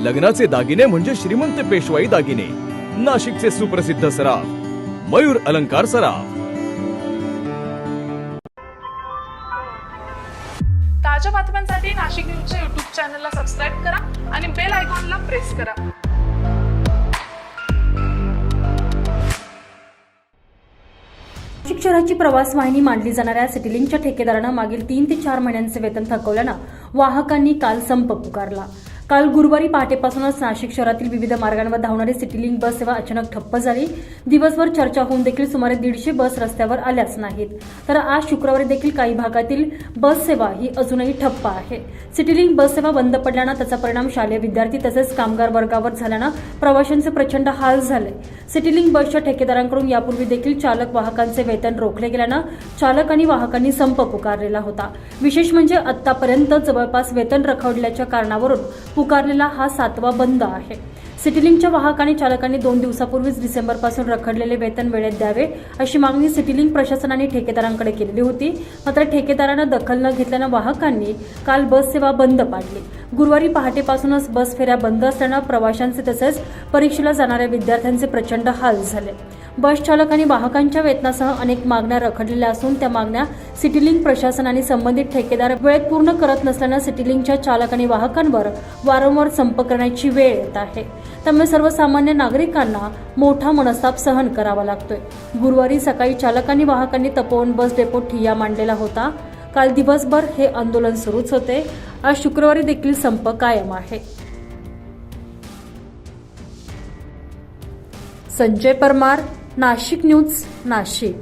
लग्नाचे दागिने म्हणजे श्रीमंत पेशवाई दागिने. नाशिकचे सुप्रसिद्ध सराफ मयूर अलंकार सराफ. ताज्या बातम्यांसाठी नाशिक न्यूजच्या YouTube चॅनलला सबस्क्राईब करा आणि बेल आयकॉनला प्रेस करा. नाशिक शहराची प्रवास वाहिनी मानली जाणाऱ्या सिटीलिंकच्या ठेकेदारानं मागील 3 ते 4 महिन्यांचे वेतन थकवल्यानं वाहकांनी काल संप पुकारला. काल गुरुवारी पहाटेपासूनच नाशिक शहरातील विविध मार्गांवर धावणारी सिटीलिंक बस सेवा अचानक ठप्प झाली. दिवसभर चर्चा होऊन देखील सुमारे 150 बस रस्त्यावर आल्याच नाहीत. तर आज शुक्रवारी देखील काही भागातील बस सेवा ही अजूनही ठप्प आहे. सिटीलिंक बस सेवा बंद पडल्यानं त्याचा परिणाम शालेय विद्यार्थी तसेच कामगार वर्गावर झाल्यानं प्रवाशांचे प्रचंड हाल झाले. सिटीलिंक बसच्या ठेकेदारांकडून यापूर्वी देखील चालक वाहकांचे वेतन रोखले गेल्यानं चालक आणि वाहकांनी संप पुकारलेला होता. विशेष म्हणजे आतापर्यंत जवळपास वेतन रखडल्याच्या कारणावरून पुकारलेला हा 7वा बंद आहे. सिटीलिंकच्या वाहक आणि चालकांनी 2 दिवसापूर्वीच डिसेंबरपासून रखडलेले वेतन वेळेत द्यावे अशी मागणी सिटीलिंक प्रशासनाने ठेकेदारांकडे केलेली होती. मात्र ठेकेदारानं दखल न घेतल्यानं वाहकांनी काल बस सेवा बंद पाडली. गुरुवारी पहाटेपासूनच बस फेऱ्या बंद असल्यानं प्रवाशांचे तसेच परीक्षेला जाणाऱ्या विद्यार्थ्यांचे प्रचंड हाल झाले. बस चालक आणि वाहकांच्या वेतनासह अनेक मागण्या रखडलेल्या असून त्या मागण्या सिटीलिंक प्रशासन आणि संबंधित ठेकेदार वेळेत पूर्ण करत नसल्यानं सिटीलिंकच्या चालक आणि वाहकांवर वारंवार संप करण्याची वेळ येत आहे. त्यामुळे सर्वसामान्य नागरिकांना मोठा मनस्ताप सहन करावा लागतोय. गुरुवारी सकाळी चालक आणि वाहकांनी तपोवन बस डेपोत ठिय्या मांडलेला होता. काल दिवसभर हे आंदोलन सुरूच होते. आज शुक्रवारी देखील संप कायम आहे. संजय परमार, नाशिक न्यूज, नाशिक.